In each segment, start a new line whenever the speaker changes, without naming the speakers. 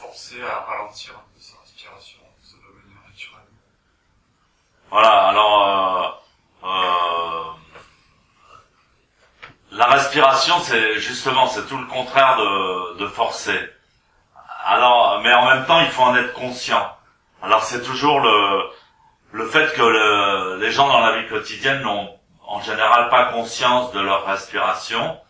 forcer à ralentir un peu sa respiration, ça va venir naturellement.
Voilà, alors la respiration, c'est tout le contraire de forcer. Alors, mais en même temps, il faut en être conscient. Alors c'est toujours le fait que les gens dans la vie quotidienne n'ont en général pas conscience de leur respiration.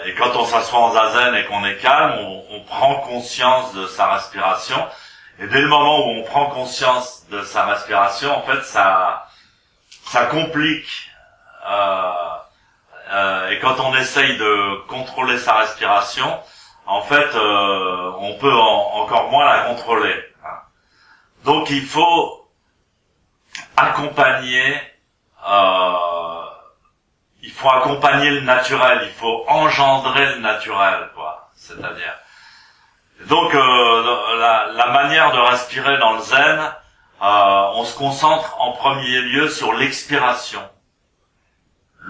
Et quand on s'assoit en zazen et qu'on est calme, on prend conscience de sa respiration. Et dès le moment où on prend conscience de sa respiration, en fait, ça complique. Et quand on essaye de contrôler sa respiration, en fait, on peut encore moins la contrôler. Donc, il faut accompagner le naturel, il faut engendrer le naturel, quoi. C'est-à-dire. Donc, la manière de respirer dans le zen, on se concentre en premier lieu sur l'expiration.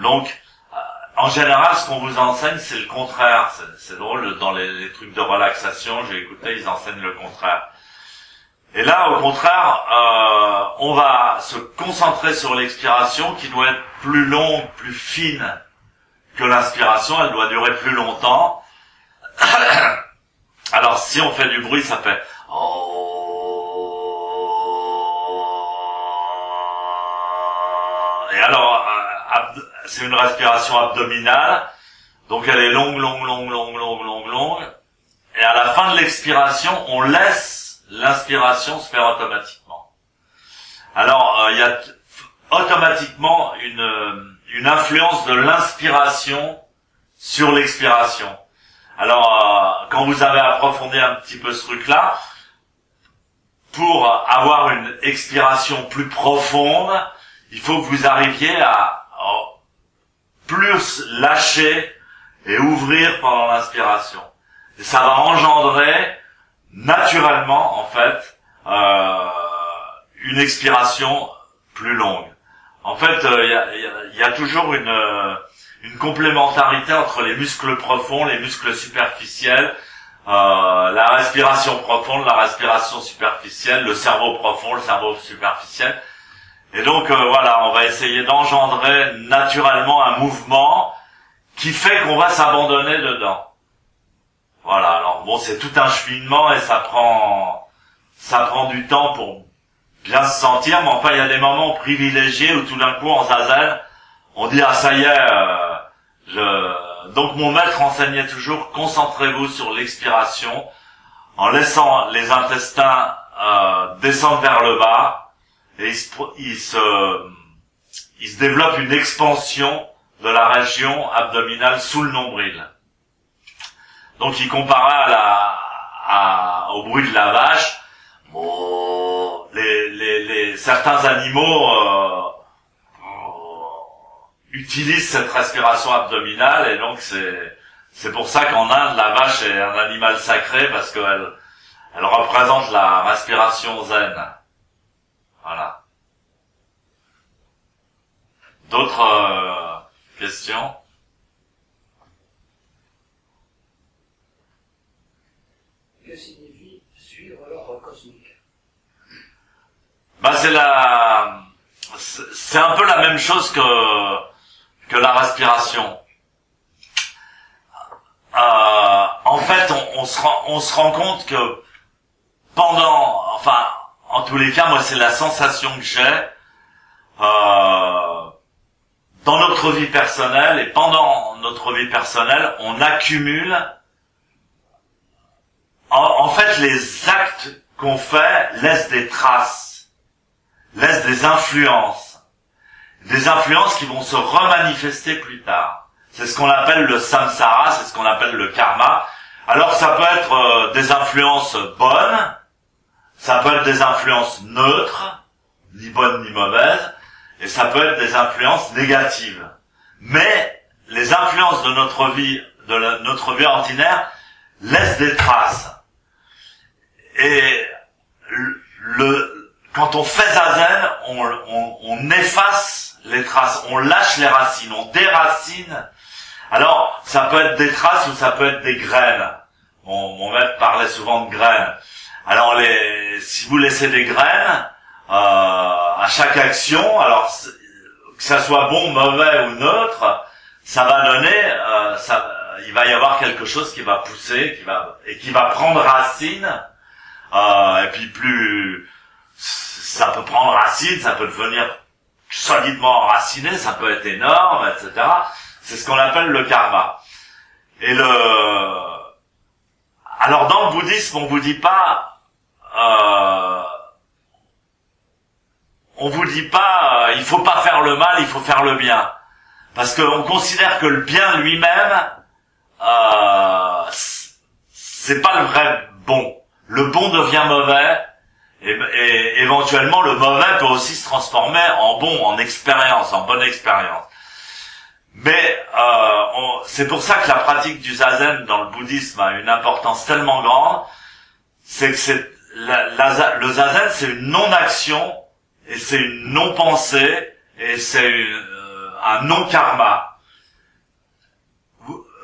Donc, en général, ce qu'on vous enseigne, c'est le contraire. C'est drôle, dans les trucs de relaxation, j'ai écouté, ils enseignent le contraire. Et là, au contraire, on va se concentrer sur l'expiration qui doit être plus longue, plus fine que l'inspiration. Elle doit durer plus longtemps. Alors, si on fait du bruit, ça fait et alors, c'est une respiration abdominale. Donc, elle est longue. Et à la fin de l'expiration, on laisse l'inspiration se faire automatiquement. Alors, il y a automatiquement une influence de l'inspiration sur l'expiration. Alors, quand vous avez approfondi un petit peu ce truc-là, pour avoir une expiration plus profonde, il faut que vous arriviez à plus lâcher et ouvrir pendant l'inspiration. Et ça va engendrer naturellement, en fait, une expiration plus longue. En fait, il y a toujours une complémentarité entre les muscles profonds, les muscles superficiels, la respiration profonde, la respiration superficielle, le cerveau profond, le cerveau superficiel. Et donc, voilà, on va essayer d'engendrer naturellement un mouvement qui fait qu'on va s'abandonner dedans. Voilà, alors bon, c'est tout un cheminement et ça prend du temps pour bien se sentir, mais enfin, il y a des moments privilégiés où tout d'un coup, en zazen, on dit, ah, ça y est, donc mon maître enseignait toujours, concentrez-vous sur l'expiration, en laissant les intestins, descendre vers le bas, et il se développe une expansion de la région abdominale sous le nombril. Donc il comparait au bruit de la vache. Certains animaux utilisent cette respiration abdominale et donc c'est pour ça qu'en Inde la vache est un animal sacré parce qu'elle représente la respiration zen. Voilà. D'autres questions?
Que signifie suivre l'ordre cosmique?
C'est un peu la même chose que la respiration. En fait, on se rend compte que en tous les cas, moi, c'est la sensation que j'ai dans notre vie personnelle et pendant notre vie personnelle, on accumule. En fait, les actes qu'on fait laissent des traces, laissent des influences qui vont se remanifester plus tard. C'est ce qu'on appelle le samsara, c'est ce qu'on appelle le karma. Alors ça peut être des influences bonnes, ça peut être des influences neutres, ni bonnes ni mauvaises, et ça peut être des influences négatives. Mais les influences de notre vie ordinaire laissent des traces. Et quand on fait zazen, on efface les traces, on lâche les racines, on déracine. Alors, ça peut être des traces ou ça peut être des graines. mon maître parlait souvent de graines. Alors si vous laissez des graines à chaque action, alors que ça soit bon, mauvais ou neutre, ça va donner, il va y avoir quelque chose qui va pousser, qui va prendre racine, et puis ça peut prendre racine, ça peut devenir solidement enraciné, ça peut être énorme, etc. C'est ce qu'on appelle le karma. Et alors dans le bouddhisme, on vous dit pas il faut pas faire le mal, il faut faire le bien. Parce qu'on considère que le bien lui-même, c'est pas le vrai bon. Le bon devient mauvais, et éventuellement le mauvais peut aussi se transformer en bon, en expérience, en bonne expérience. Mais c'est pour ça que la pratique du zazen dans le bouddhisme a une importance tellement grande, c'est que le zazen, c'est une non-action, et c'est une non-pensée, et c'est un non-karma.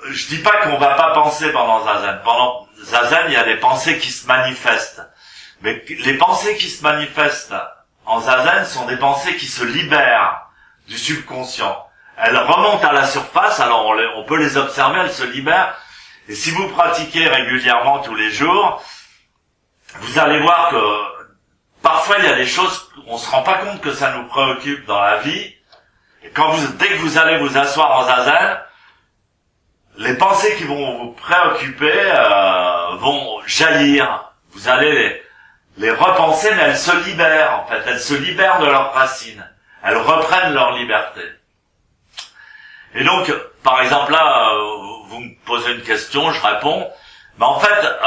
Je dis pas qu'on va pas penser pendant zazen. Pendant zazen, il y a des pensées qui se manifestent. Mais les pensées qui se manifestent en zazen sont des pensées qui se libèrent du subconscient. Elles remontent à la surface, alors on peut les observer, elles se libèrent. Et si vous pratiquez régulièrement tous les jours, vous allez voir que parfois il y a des choses, on se rend pas compte que ça nous préoccupe dans la vie. Et dès que vous allez vous asseoir en zazen, les pensées qui vont vous préoccuper vont jaillir. Vous allez les repenser, mais elles se libèrent en fait. Elles se libèrent de leurs racines. Elles reprennent leur liberté. Et donc, par exemple là, vous me posez une question, je réponds. Mais en fait,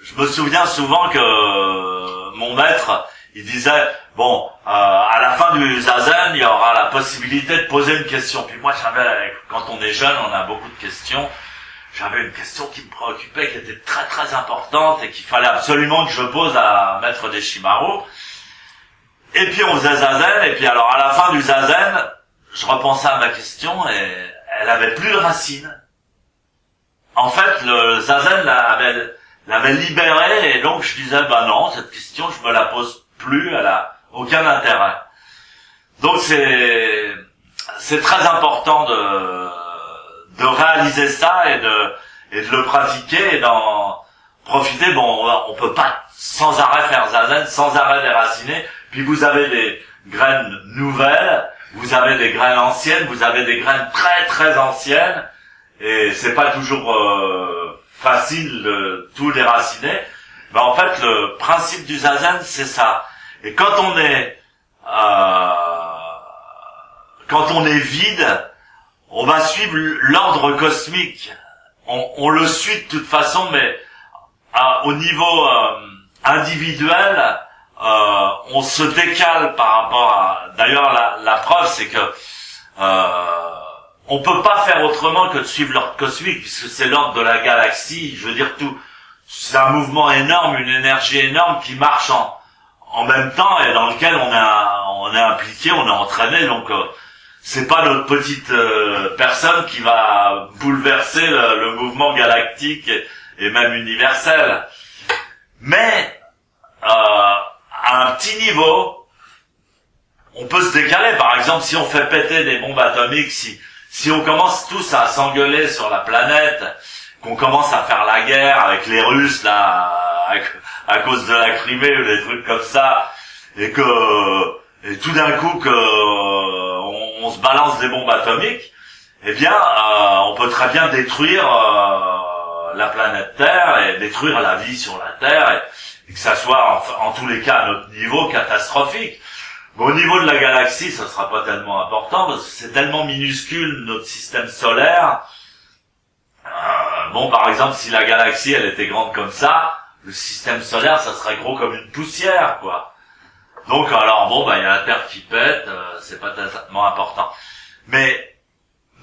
je me souviens souvent que mon maître, il disait, bon, à la fin du zazen, il y aura la possibilité de poser une question. Puis moi, quand on est jeune, on a beaucoup de questions. J'avais une question qui me préoccupait, qui était très très importante et qu'il fallait absolument que je pose à Maître Deshimaru. Et puis on faisait zazen, et puis alors à la fin du zazen, je repensais à ma question et elle avait plus de racines. En fait, le zazen l'avait libérée, et donc je disais, non, cette question, je me la pose plus, elle a aucun intérêt. Donc c'est très important de réaliser ça et de le pratiquer et d'en profiter. Bon, on peut pas sans arrêt faire zazen, sans arrêt déraciner. Puis vous avez des graines nouvelles, vous avez des graines anciennes, vous avez des graines très très anciennes, et c'est pas toujours facile de tout déraciner. Mais en fait, le principe du zazen, c'est ça. Et quand on est vide, on va suivre l'ordre cosmique. On le suit de toute façon, mais au niveau individuel, on se décale par rapport à... D'ailleurs, la preuve, c'est que on peut pas faire autrement que de suivre l'ordre cosmique, puisque c'est l'ordre de la galaxie. Je veux dire, c'est un mouvement énorme, une énergie énorme qui marche en même temps et dans lequel on est impliqué, on est entraîné. Donc c'est pas notre petite personne qui va bouleverser le mouvement galactique et même universel. Mais à un petit niveau, on peut se décaler. Par exemple, si on fait péter des bombes atomiques, si on commence tous à s'engueuler sur la planète, qu'on commence à faire la guerre avec les Russes là, à cause de la Crimée ou des trucs comme ça, et tout d'un coup on se balance des bombes atomiques, eh bien on peut très bien détruire la planète Terre et détruire la vie sur la Terre, et que ça soit en tous les cas à notre niveau catastrophique. Mais au niveau de la galaxie, ça sera pas tellement important parce que c'est tellement minuscule notre système solaire. Par exemple, si la galaxie elle était grande comme ça, le système solaire ça serait gros comme une poussière, quoi. Donc alors il y a la Terre qui pète, c'est pas tellement important. Mais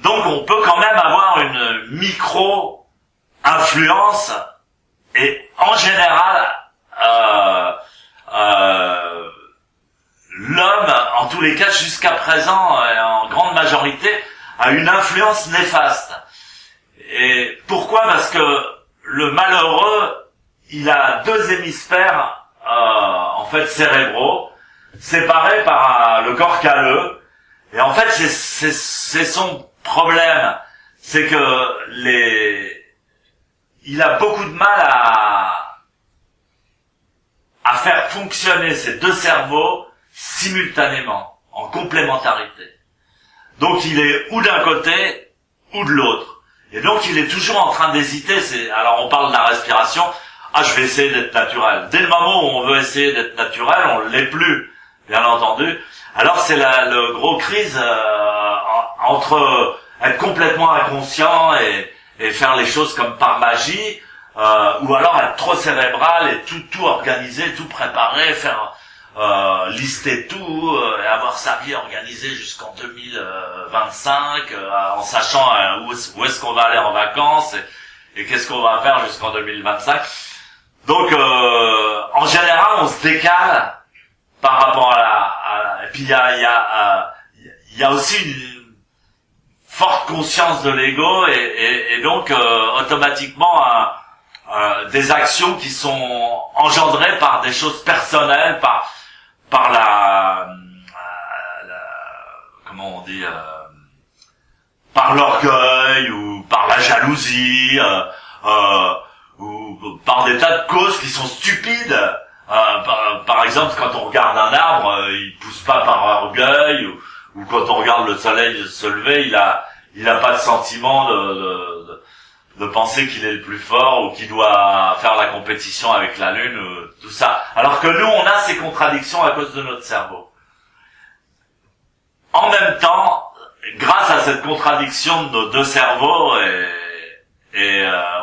donc on peut quand même avoir une micro influence, et en général l'homme, en tous les cas jusqu'à présent, en grande majorité, a une influence néfaste. Et pourquoi ? Parce que le malheureux, il a deux hémisphères, en fait, cérébraux, séparés par le corps calleux. Et en fait, c'est son problème. C'est que il a beaucoup de mal à faire fonctionner ces deux cerveaux simultanément, en complémentarité. Donc il est ou d'un côté, ou de l'autre. Et donc il est toujours en train d'hésiter. Alors on parle de la respiration. Ah, je vais essayer d'être naturel. Dès le moment où on veut essayer d'être naturel, on l'est plus, bien entendu. Alors c'est le gros crise entre être complètement inconscient et faire les choses comme par magie, ou alors être trop cérébral et tout organiser, tout préparer, faire lister tout, et avoir sa vie organisée jusqu'en 2025, en sachant où est-ce qu'on va aller en vacances et qu'est-ce qu'on va faire jusqu'en 2025. Donc en général on se décale par rapport et puis il y a aussi une forte conscience de l'ego et donc automatiquement des actions qui sont engendrées par des choses personnelles, par la comment on dit, par l'orgueil ou par la jalousie, ou par des tas de causes qui sont stupides. Par exemple, quand on regarde un arbre, il pousse pas par orgueil, ou quand on regarde le soleil se lever, il a pas de sentiment de penser qu'il est le plus fort ou qu'il doit faire la compétition avec la lune, ou tout ça. Alors que nous, on a ces contradictions à cause de notre cerveau. En même temps, grâce à cette contradiction de nos deux cerveaux,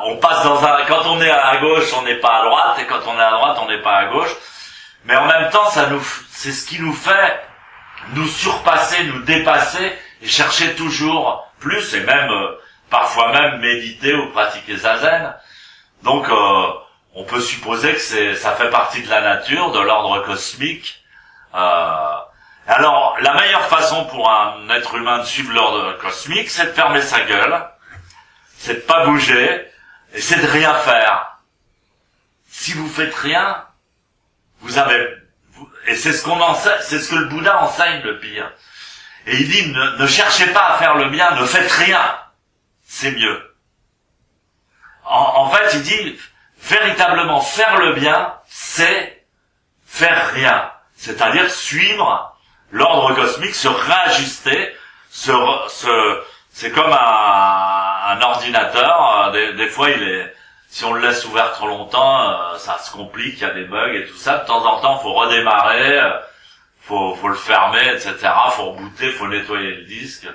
on passe quand on est à gauche, on n'est pas à droite, et quand on est à droite, on n'est pas à gauche. Mais en même temps, c'est ce qui nous fait nous surpasser, nous dépasser, et chercher toujours plus, et même, parfois même méditer ou pratiquer zazen. Donc, on peut supposer que ça fait partie de la nature, de l'ordre cosmique. Alors, la meilleure façon pour un être humain de suivre l'ordre cosmique, c'est de fermer sa gueule, c'est de pas bouger, et c'est de rien faire. Si vous faites rien, et c'est ce qu'on enseigne, c'est ce que le Bouddha enseigne le pire. Et il dit, ne cherchez pas à faire le bien, ne faites rien. C'est mieux. En fait, il dit, véritablement faire le bien, c'est faire rien. C'est-à-dire suivre l'ordre cosmique, se réajuster, c'est comme un ordinateur. Des fois, si on le laisse ouvert trop longtemps, ça se complique, il y a des bugs et tout ça. De temps en temps, faut redémarrer, faut le fermer, etc. Faut rebooter, faut nettoyer le disque.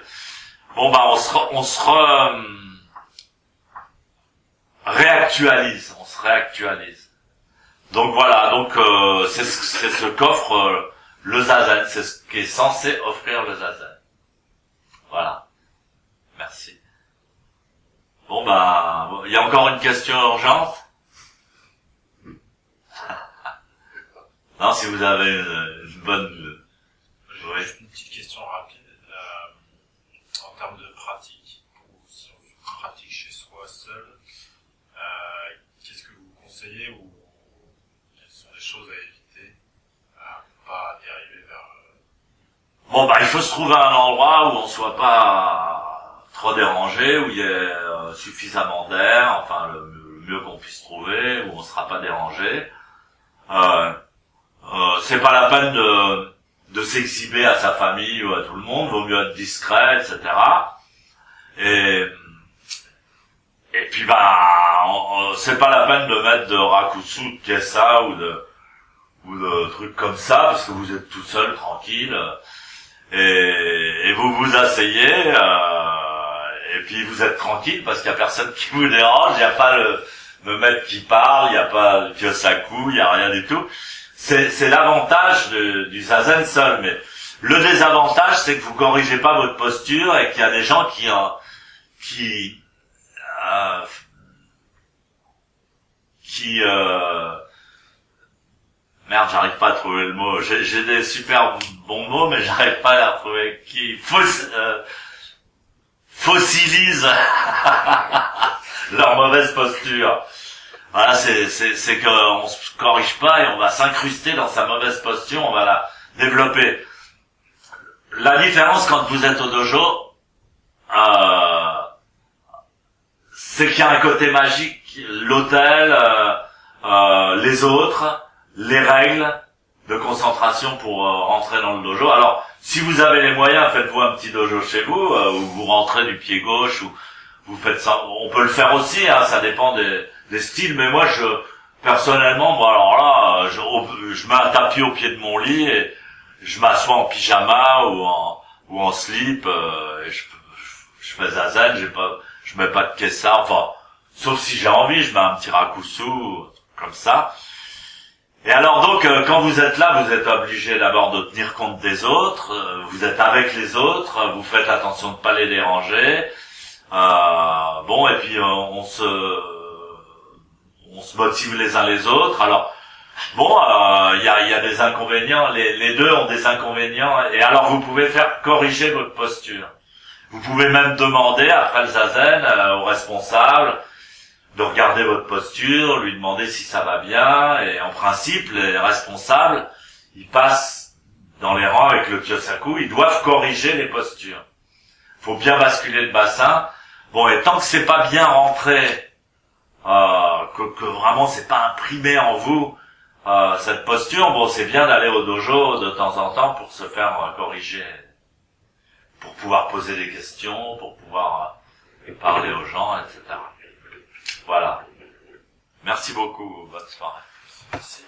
Bon, on se réactualise, Donc voilà, c'est ce qu'offre le zazen, c'est ce qui est censé offrir le zazen. Voilà. Merci. Bon, il y a encore une question urgente? Non, si vous avez une bonne...
J'ai juste une petite question rapide. En termes de pratique, ou si on pratique chez soi seul, qu'est-ce que vous conseillez ou quelles sont les choses à éviter pour pas dériver vers...
Bon, il faut se trouver un endroit où on soit pas trop dérangé, où il y ait suffisamment d'air, enfin le mieux qu'on puisse trouver, où on sera pas dérangé. C'est pas la peine de s'exhiber à sa famille ou à tout le monde, vaut mieux être discret, etc. Et puis c'est pas la peine de mettre de rakusu, de kessa ou de trucs comme ça, parce que vous êtes tout seul, tranquille, et vous vous asseyez, et puis vous êtes tranquille parce qu'il y a personne qui vous dérange, il y a pas le maître qui parle, il n'y a pas le kyosaku, il n'y a rien du tout. C'est l'avantage du zazen seul, mais le désavantage, c'est que vous corrigez pas votre posture et qu'il y a des gens merde, j'arrive pas à trouver le mot. J'ai des super bons mots, mais j'arrive pas à les retrouver. Qui fossilisent leur mauvaise posture. Voilà, c'est qu'on se corrige pas et on va s'incruster dans sa mauvaise posture, on va la développer. La différence quand vous êtes au dojo, c'est qu'il y a un côté magique, l'hôtel, les autres, les règles de concentration pour rentrer dans le dojo. Alors, si vous avez les moyens, faites-vous un petit dojo chez vous, où vous rentrez du pied gauche, ou vous faites ça. On peut le faire aussi, hein, ça dépend des styles, mais moi, personnellement, bon, alors là, je mets un tapis au pied de mon lit et je m'assois en pyjama ou en slip, et je fais zazen, je mets pas de kessa, enfin, sauf si j'ai envie, je mets un petit rakusu, comme ça. Et alors donc, quand vous êtes là, vous êtes obligé d'abord de tenir compte des autres, vous êtes avec les autres, vous faites attention de pas les déranger, bon, et puis on se motive les uns les autres. Alors, bon, il y a des inconvénients, les deux ont des inconvénients, et alors vous pouvez faire corriger votre posture. Vous pouvez même demander, après le zazen, au responsable, de regarder votre posture, lui demander si ça va bien, et en principe, les responsables, ils passent dans les rangs avec le kyosaku, ils doivent corriger les postures. Faut bien basculer le bassin. Bon, et tant que c'est pas bien rentré, que vraiment c'est pas imprimé en vous, cette posture, bon, c'est bien d'aller au dojo de temps en temps pour se faire corriger, pour pouvoir poser des questions, pour pouvoir parler aux gens, etc. Voilà. Merci beaucoup. Bonne soirée.
Merci.